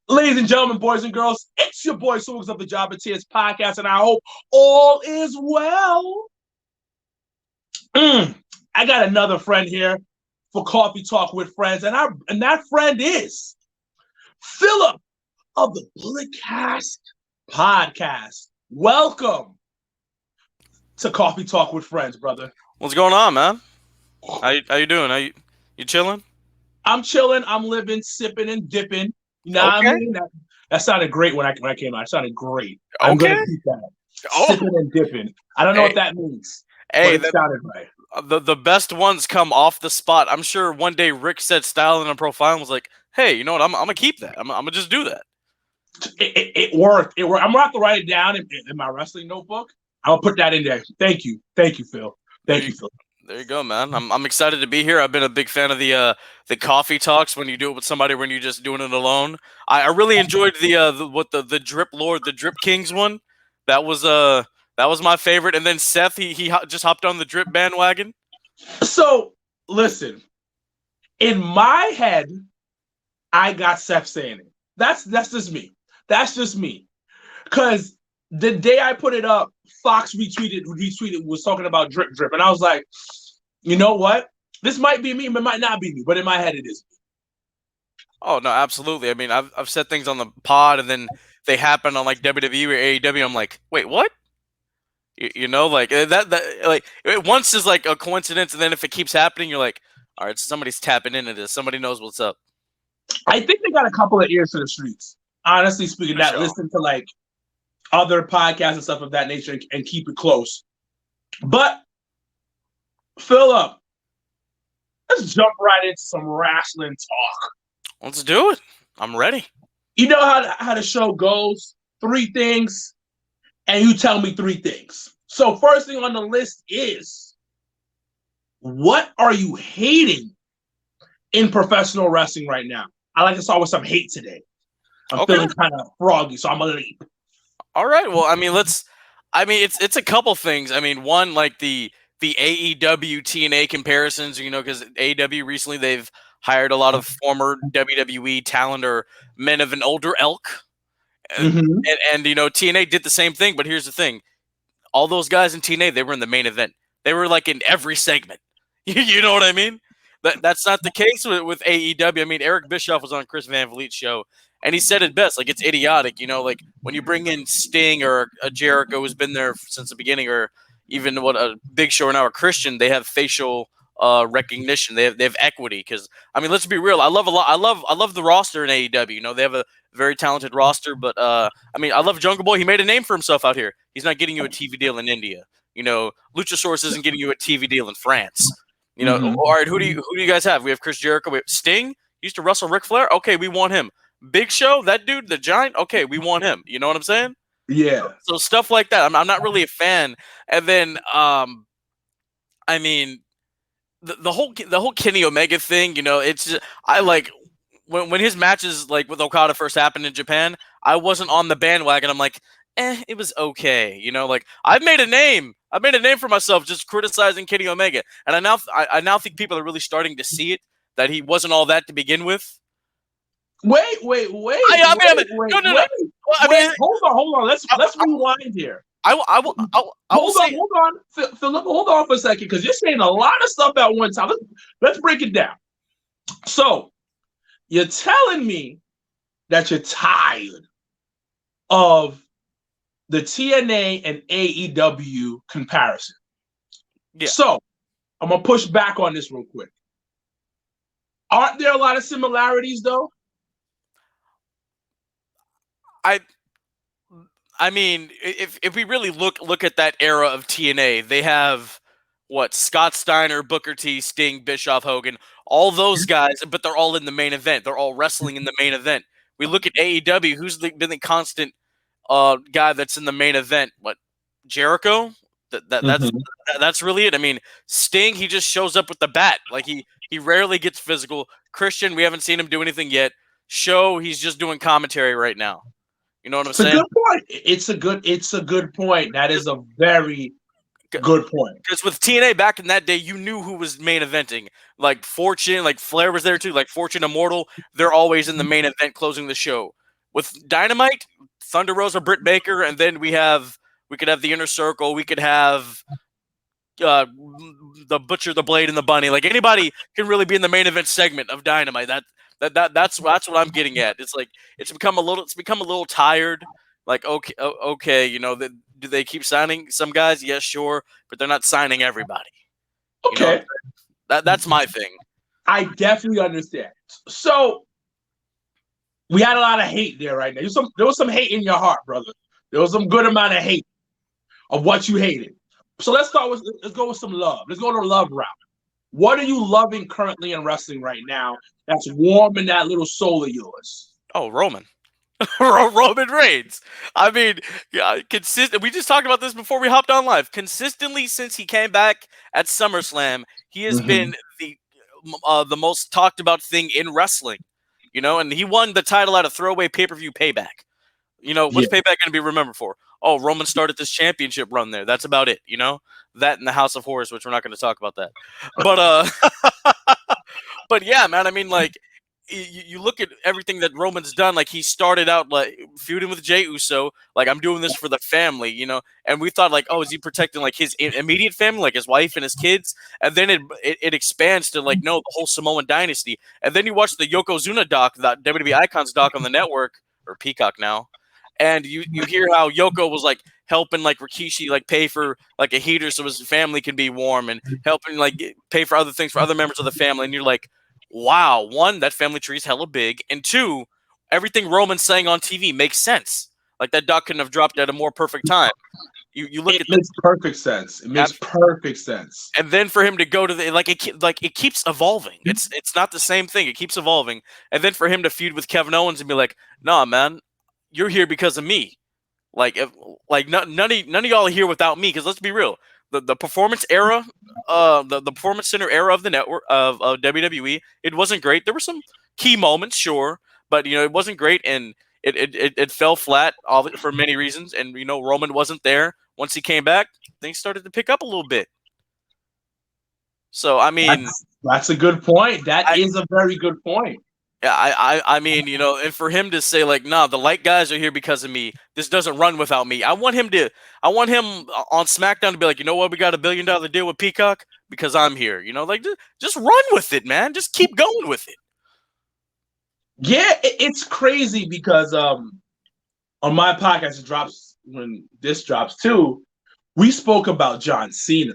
Ladies and gentlemen, boys and girls, it's your boy Swigs of the Job and Tears podcast, and I hope all is well. I got another friend here for Coffee Talk with Friends, and that friend is Philip of the Bulletcast podcast. Welcome to Coffee Talk with Friends, brother. What's going on, man? How you doing? You chilling? I'm chilling. I'm living, sipping, and dipping. You know what I mean? That sounded great when I came out. It sounded great. I'm Okay. gonna keep that. Sipping and dipping. I don't know what that means. Hey, but it sounded right. The best ones come off the spot. I'm sure one day Rick said style in a profile and was like, "Hey, you know what? I'm gonna keep that. I'm gonna just do that." It worked. It worked. I'm gonna have to write it down in my wrestling notebook. I'll put that in there. Thank you, Phil. Thank you, Phil. There you go, man. I'm excited to be here. I've been a big fan of the coffee talks when you do it with somebody when you're just doing it alone. I really enjoyed the Drip Lord, the Drip Kings one. That was my favorite. And then Seth, he just hopped on the Drip bandwagon. So listen, in my head, I got Seth saying it. That's just me. That's just me. Because the day I put it up, Fox retweeted was talking about drip, and I was like, you know what? This might be me, but it might not be me. But in my head, it is me. Oh no, absolutely. I mean, I've said things on the pod, and then they happen on like WWE or AEW. I'm like, wait, what? You know, like that like once is like a coincidence, and then if it keeps happening, you're like, all right, somebody's tapping into this. Somebody knows what's up. I think they got a couple of ears to the streets. Honestly speaking, that listen to like other podcasts and stuff of that nature and keep it close. But Philip, let's jump right into some wrestling talk. Let's do it. I'm ready. You know how the show goes? 3 things, and you tell me 3 things. So first thing on the list is, what are you hating in professional wrestling right now? I like to start with some hate today. I'm feeling kind of froggy, so I'm gonna leave. All right. Well, I mean, it's a couple things. I mean, one, like the AEW TNA comparisons, you know, because AEW recently they've hired a lot of former WWE talent or men of an older ilk. And you know, TNA did the same thing, but here's the thing. All those guys in TNA, they were in the main event. They were like in every segment. You know what I mean? That's not the case with AEW. I mean, Eric Bischoff was on Chris Van Vliet's show, and he said it best. Like, it's idiotic, you know, like when you bring in Sting or a Jericho who's been there since the beginning, or even what a Big Show or now a Christian, they have facial recognition. They have equity. Because I mean, let's be real. I love the roster in AEW. You know, they have a very talented roster. But I mean, I love Jungle Boy. He made a name for himself out here. He's not getting you a TV deal in India. You know, Luchasaurus isn't getting you a TV deal in France. You know, all right. Who do you guys have? We have Chris Jericho. We have Sting. He used to wrestle Ric Flair. Okay, we want him. Big Show, that dude, the Giant. Okay, we want him. You know what I'm saying? Yeah. So stuff like that. I'm not really a fan. And then, I mean, the whole Kenny Omega thing. You know, it's just, I like when his matches like with Okada first happened in Japan. I wasn't on the bandwagon. I'm like, it was okay. You know, like I've made a name for myself just criticizing Kenny Omega, and I now think people are really starting to see it, that he wasn't all that to begin with. Wait. No. Well, I mean, hold on. Let's rewind here. Hold on, Philip. Hold on for a second, because you're saying a lot of stuff at one time. Let's break it down. So, you're telling me that you're tired of the TNA and AEW comparison. Yeah. So, I'm gonna push back on this real quick. Aren't there a lot of similarities, though? I mean, if we really look at that era of TNA, they have what, Scott Steiner, Booker T, Sting, Bischoff, Hogan, all those guys, but they're all in the main event. They're all wrestling in the main event. We look at AEW, who's been the constant guy that's in the main event? What, Jericho? That's really it. I mean, Sting, he just shows up with the bat. Like he rarely gets physical. Christian, we haven't seen him do anything yet. Show, he's just doing commentary right now. You know what I'm saying? It's a good point. It's a good point. That is a very good point. Because with TNA back in that day, you knew who was main eventing. Like Fortune, like Flair was there too. Like Fortune, Immortal, they're always in the main event closing the show. With Dynamite, Thunder Rosa, Britt Baker, and then we could have the Inner Circle. We could have the Butcher, the Blade, and the Bunny. Like anybody can really be in the main event segment of Dynamite. That's what I'm getting at. It's like it's become a little tired. Like okay, do they keep signing some guys? Yes, sure, but they're not signing everybody. Okay, that's my thing. I definitely understand. So we had a lot of hate there right now. There was some hate in your heart, brother. There was some good amount of hate of what you hated. So let's go with some love. Let's go to the love route. What are you loving currently in wrestling right now that's warming that little soul of yours? Oh, Roman. Roman Reigns. I mean, consistent. We just talked about this before we hopped on live. Consistently since he came back at SummerSlam, he has been the most talked about thing in wrestling. And he won the title at a throwaway pay-per-view Payback. What's Payback going to be remembered for? Oh, Roman started this championship run there. That's about it. That and the House of Horrors, which we're not going to talk about that. But but yeah, man. I mean, like you look at everything that Roman's done. Like he started out like feuding with Jey Uso. Like I'm doing this for the family, And we thought like, oh, is he protecting like his immediate family, like his wife and his kids? And then it expands to like no, the whole Samoan dynasty. And then you watch the Yokozuna doc, that WWE Icons doc on the network or Peacock now. And you hear how Yoko was like helping like Rikishi like pay for like a heater so his family can be warm and helping like pay for other things for other members of the family. And you're like, wow, one, that family tree is hella big. And two, everything Roman's saying on TV makes sense. Like that doc couldn't have dropped at a more perfect time. You look at makes perfect sense. It makes perfect sense. And then for him to go to it keeps evolving. It's not the same thing. It keeps evolving. And then for him to feud with Kevin Owens and be like, nah, man, you're here because of me. None of y'all are here without me. Because let's be real, the performance era, the performance center era of the network of WWE, it wasn't great. There were some key moments, sure, but it wasn't great, and it fell flat for many reasons. And Roman wasn't there. Once he came back, things started to pick up a little bit. So I mean, that's a good point. That is a very good point. Yeah, I mean, and for him to say like, nah, the light guys are here because of me. This doesn't run without me. I want him on SmackDown to be like, you know what, we got $1 billion deal with Peacock because I'm here. Like just run with it, man. Just keep going with it. Yeah, it's crazy because on my podcast, it drops when this drops too. We spoke about John Cena,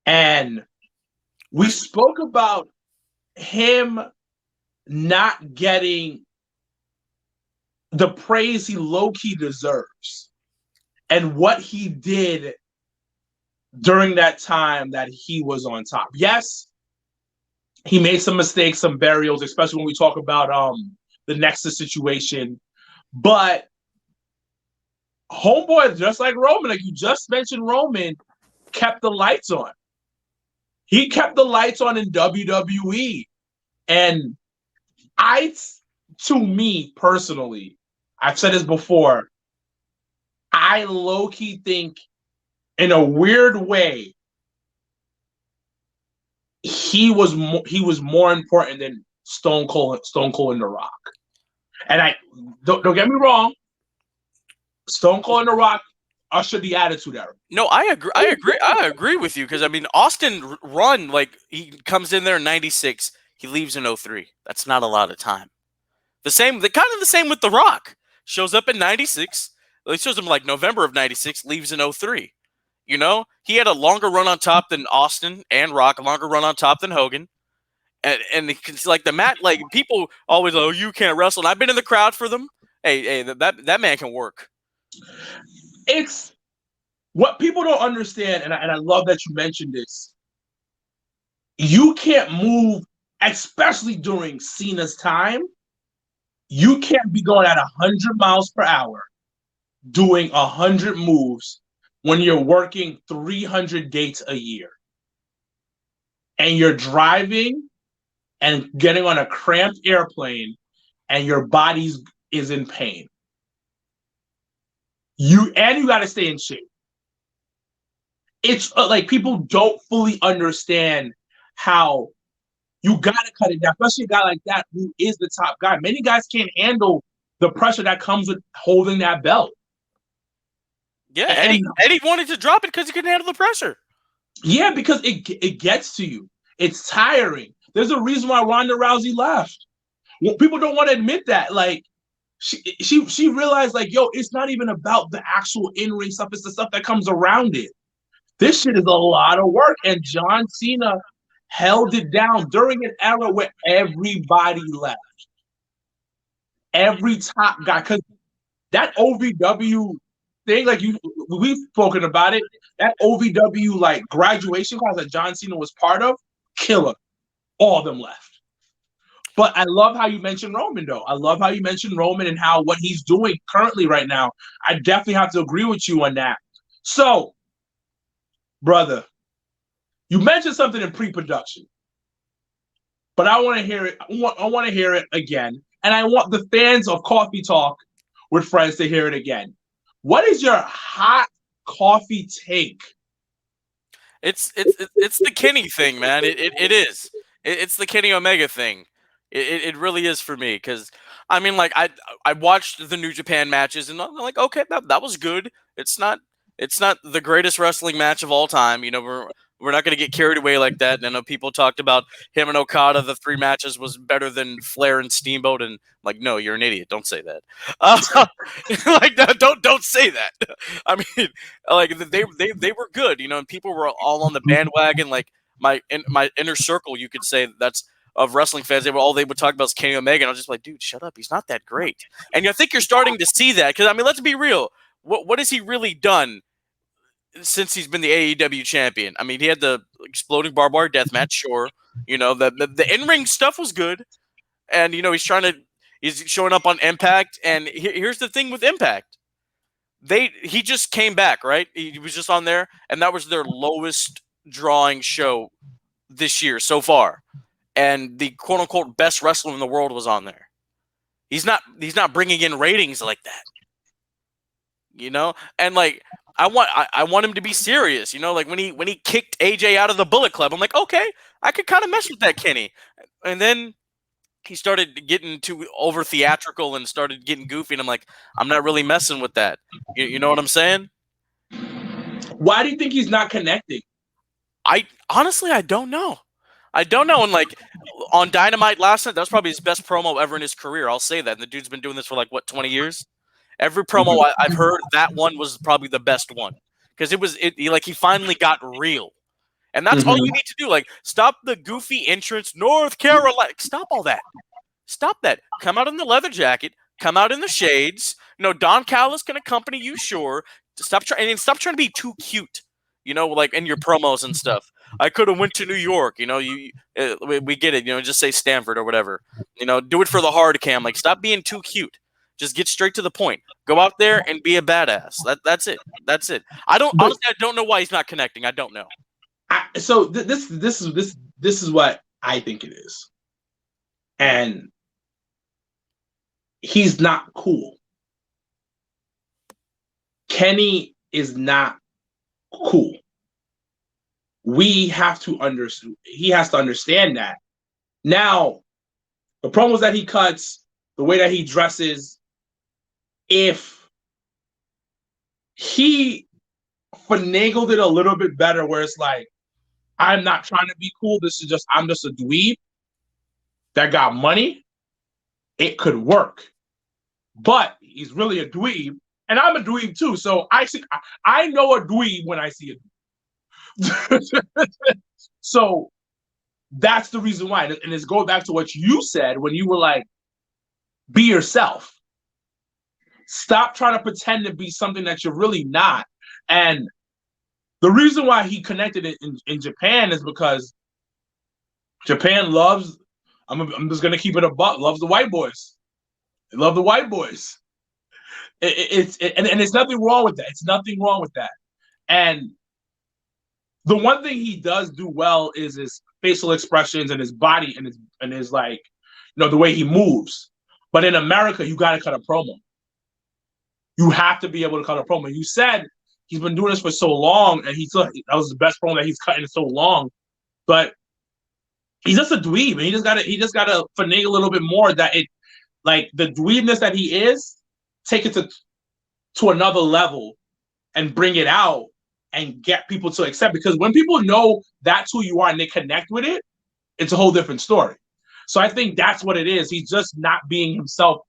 and we spoke about him not getting the praise he low-key deserves and what he did during that time that he was on top. Yes, he made some mistakes, some burials, especially when we talk about the Nexus situation. But homeboy, just like Roman, like you just mentioned, Roman kept the lights on. He kept the lights on in WWE. And to me personally, I've said this before, I low-key think in a weird way, he was more important than Stone Cold and The Rock. And I don't get me wrong, Stone Cold and The Rock ushered the Attitude Era. No, I agree with you because I mean Austin run, like he comes in there in '96. He leaves in 03. That's not a lot of time. The same with The Rock. Shows up in 96. It shows him like November of 96, leaves in 03. He had a longer run on top than Austin and Rock, a longer run on top than Hogan. And like the mat, like people always, oh, you can't wrestle. And I've been in the crowd for them. Hey, that man can work. It's what people don't understand, and I love that you mentioned this. You can't move, especially during Cena's time, you can't be going at 100 miles per hour doing 100 moves when you're working 300 dates a year. And you're driving and getting on a cramped airplane and your body is in pain. You got to stay in shape. It's like people don't fully understand how you got to cut it down, especially a guy like that who is the top guy. Many guys can't handle the pressure that comes with holding that belt. Yeah, Eddie wanted to drop it because he couldn't handle the pressure. Yeah, because it gets to you. It's tiring. There's a reason why Ronda Rousey left. Well, people don't want to admit that. Like, she realized, like, yo, it's not even about the actual in-ring stuff. It's the stuff that comes around it. This shit is a lot of work. And John Cena held it down during an era where everybody left. Every top guy. Because that OVW thing, like we've spoken about it, that OVW like graduation class that John Cena was part of, killer. All of them left. But I love how you mentioned Roman, though. I love how you mentioned Roman and how what he's doing currently right now. I definitely have to agree with you on that. So, brother, you mentioned something in pre-production, but I want to hear it. I want to hear it again, and I want the fans of Coffee Talk with Friends to hear it again. What is your hot coffee take? It's the Kenny thing, man. It is. It's the Kenny Omega thing. It really is for me, because I mean, like, I watched the New Japan matches and I'm like, okay, that was good. It's not the greatest wrestling match of all time. You know, we're not going to get carried away like that. And I know people talked about him and Okada. The 3 matches was better than Flair and Steamboat. And like, no, you're an idiot. Don't say that. Like, don't say that. I mean, like, they were good, you know, and people were all on the bandwagon. Like my inner circle, you could say that's of wrestling fans. They would talk about is Kenny Omega. And I was just like, dude, shut up. He's not that great. And I think you're starting to see that, because I mean, let's be real. What has he really done since he's been the AEW champion? I mean, he had the exploding barbed wire death match, sure. You know, the in-ring stuff was good. And, you know, he's showing up on Impact. And here's the thing with Impact. He just came back, right? He was just on there, and that was their lowest drawing show this year so far. And the quote-unquote best wrestler in the world was on there. He's not bringing in ratings like that. You know? And like, I want him to be serious, you know, like when he kicked AJ out of the Bullet Club, I'm like, okay, I could kind of mess with that, Kenny. And then he started getting too over theatrical and started getting goofy, and I'm like, I'm not really messing with that. You know what I'm saying? Why do you think he's not connecting? Honestly, I don't know. And like on Dynamite last night, that was probably his best promo ever in his career. I'll say that. And the dude's been doing this for like, what, 20 years? Every promo I've heard, that one was probably the best one, because he finally got real, and that's all you need to do. Like, stop the goofy entrance, North Carolina. Stop all that. Stop that. Come out in the leather jacket. Come out in the shades. You know, Don Callis can accompany you, sure. Stop trying to be too cute. You know, like in your promos and stuff. I could have went to New York. You know, we get it. You know, just say Stanford or whatever. You know, do it for the hard cam. Like, stop being too cute. Just get straight to the point. Go out there and be a badass. That's it. Honestly, I don't know why he's not connecting. I don't know. So this is what I think it is, and he's not cool. Kenny is not cool. We have to understand. He has to understand that. Now, the promos that he cuts, the way that he dresses, if he finagled it a little bit better, where it's like, I'm not trying to be cool, I'm just a dweeb that got money, it could work. But he's really a dweeb, and I'm a dweeb too, so I know a dweeb when I see a dweeb. So that's the reason why. And it's going back to what you said when you were like, be yourself. Stop trying to pretend to be something that you're really not. And the reason why he connected in Japan is because Japan loves, I'm just going to keep it a buck, loves the white boys. They love the white boys. And it's nothing wrong with that. It's nothing wrong with that. And the one thing he does do well is his facial expressions and his body and his like, you know, the way he moves. But in America, you got to cut a promo. You have to be able to cut a promo. You said he's been doing this for so long, and that was the best promo that he's cut in so long. But he's just a dweeb, and he just gotta finagle a little bit more. That like the dweebness that he is, take it to another level and bring it out and get people to accept. Because when people know that's who you are and they connect with it, it's a whole different story. So I think that's what it is. He's just not being himself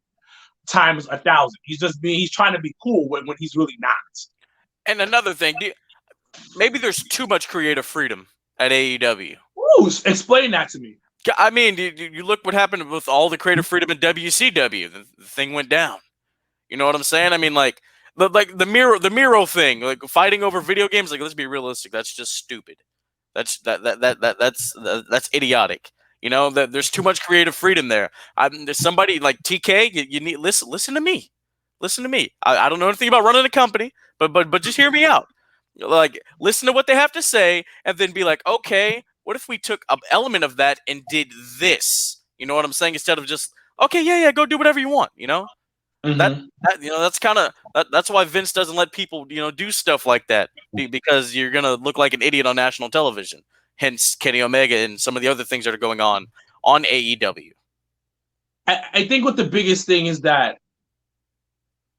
times 1,000. He's trying to be cool when he's really not. And another thing, maybe there's too much creative freedom at AEW. Ooh, explain that to me. I mean, you look what happened with all the creative freedom in WCW. The thing went down. You know what I'm saying? I mean, like the Miro thing, like fighting over video games. Like, let's be realistic. That's just stupid. That's idiotic. You know, there's too much creative freedom there. There's somebody like TK. You need listen to me. Listen to me. I don't know anything about running a company, but just hear me out. Like, listen to what they have to say, and then be like, okay, what if we took an element of that and did this? You know what I'm saying? Instead of just, okay, yeah, go do whatever you want. You know, that you know, that's kind of that's why Vince doesn't let people, you know, do stuff like that, because you're gonna look like an idiot on national television. Hence Kenny Omega and some of the other things that are going on AEW. I think what the biggest thing is that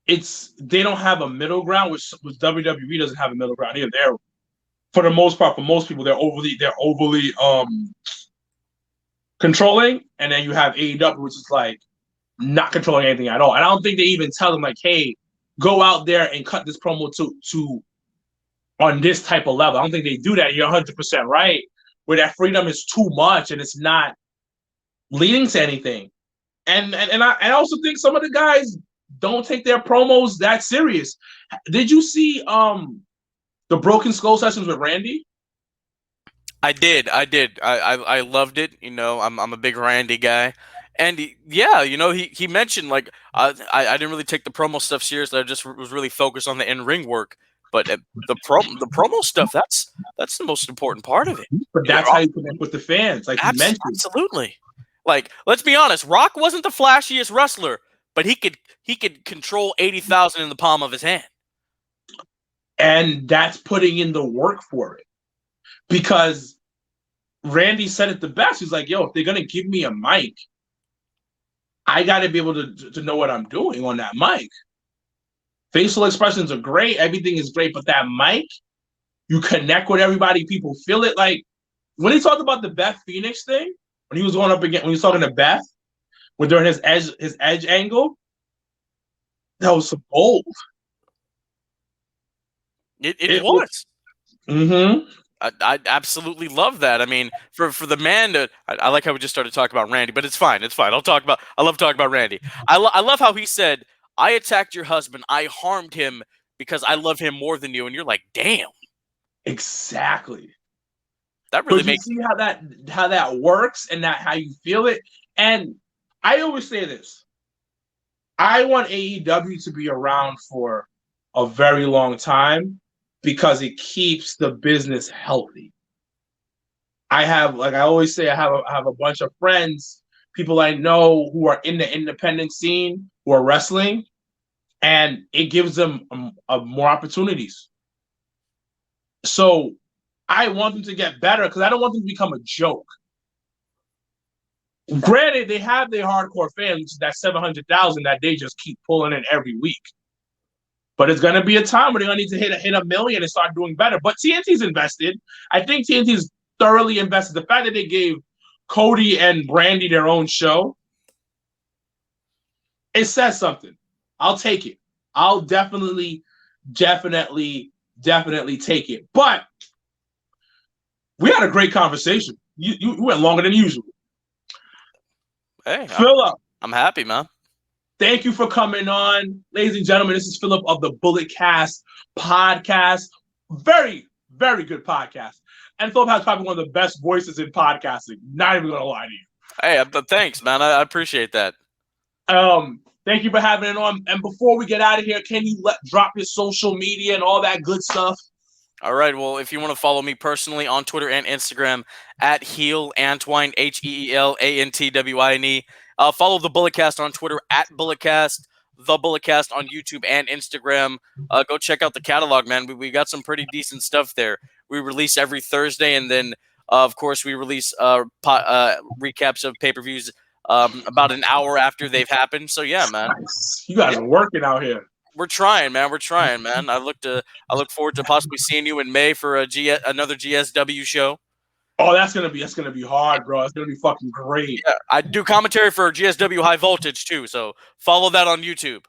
they don't have a middle ground, which WWE doesn't have a middle ground either. They're, for the most part, for most people, they're overly controlling, and then you have AEW, which is like not controlling anything at all. And I don't think they even tell them like, hey, go out there and cut this promo to on this type of level. I don't think they do that. You're 100% right, where that freedom is too much and it's not leading to anything. And I also think some of the guys don't take their promos that serious. Did you see the Broken Skull sessions with Randy? I did. I loved it. You know, I'm a big Randy guy. And yeah, you know, he mentioned, like, I didn't really take the promo stuff seriously. I just was really focused on the in-ring work. But the promo stuff, that's the most important part of it. But that's how you connect with the fans, like you mentioned. Absolutely. Like, let's be honest, Rock wasn't the flashiest wrestler, but he could control 80,000 in the palm of his hand. And that's putting in the work for it. Because Randy said it the best. He's like, yo, if they're going to give me a mic, I got to be able to know what I'm doing on that mic. Facial expressions are great. Everything is great. But that mic, you connect with everybody. People feel it. Like, when he talked about the Beth Phoenix thing, when he was going up again, when he was talking to Beth, during his edge angle, that was some gold. It was. Mm-hmm. I absolutely love that. I mean, for the man to, I like how we just started talking about Randy, but it's fine. It's fine. I love talking about Randy. I love how he said, I attacked your husband. I harmed him because I love him more than you. And you're like, damn. Exactly. That really makes you see how that works and how you feel it. And I always say this. I want AEW to be around for a very long time because it keeps the business healthy. I always say, I have a bunch of friends, people I know who are in the independent scene, who are wrestling, and it gives them more opportunities. So I want them to get better because I don't want them to become a joke. Granted, they have their hardcore fans, which is that 700,000 that they just keep pulling in every week. But it's going to be a time where they're going to need to hit a million and start doing better. But TNT's invested. I think TNT's thoroughly invested. The fact that they gave Cody and Brandy their own show, it says something. I'll take it. I'll definitely take it. But we had a great conversation. You went longer than usual. Hey, Philip, I'm happy, man. Thank you for coming on. Ladies and gentlemen, this is Philip of the Bullet Cast podcast. Very, very good podcast. And Philip has probably one of the best voices in podcasting. Not even going to lie to you. Hey, thanks, man. I appreciate that. Thank you for having it on. And before we get out of here, can you drop your social media and all that good stuff? All right. Well, if you want to follow me personally on Twitter and Instagram at Heel Antwine, HeelAntwine. Follow the Bulletcast on Twitter at Bulletcast, the Bulletcast on YouTube and Instagram. Go check out the catalog, man. We got some pretty decent stuff there. We release every Thursday, and then of course we release recaps of pay-per-views about an hour after they've happened. So yeah, man, Nice. You guys are working out here. we're trying, man. We're trying, man. I look forward to possibly seeing you in May for another GSW show. Oh, that's gonna be hard, bro. It's gonna be fucking great. Yeah, I do commentary for GSW High Voltage too, so follow that on YouTube.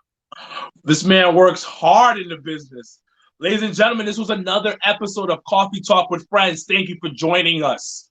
This man works hard in the business. Ladies and gentlemen, this was another episode of Coffee Talk with Friends. Thank you for joining us.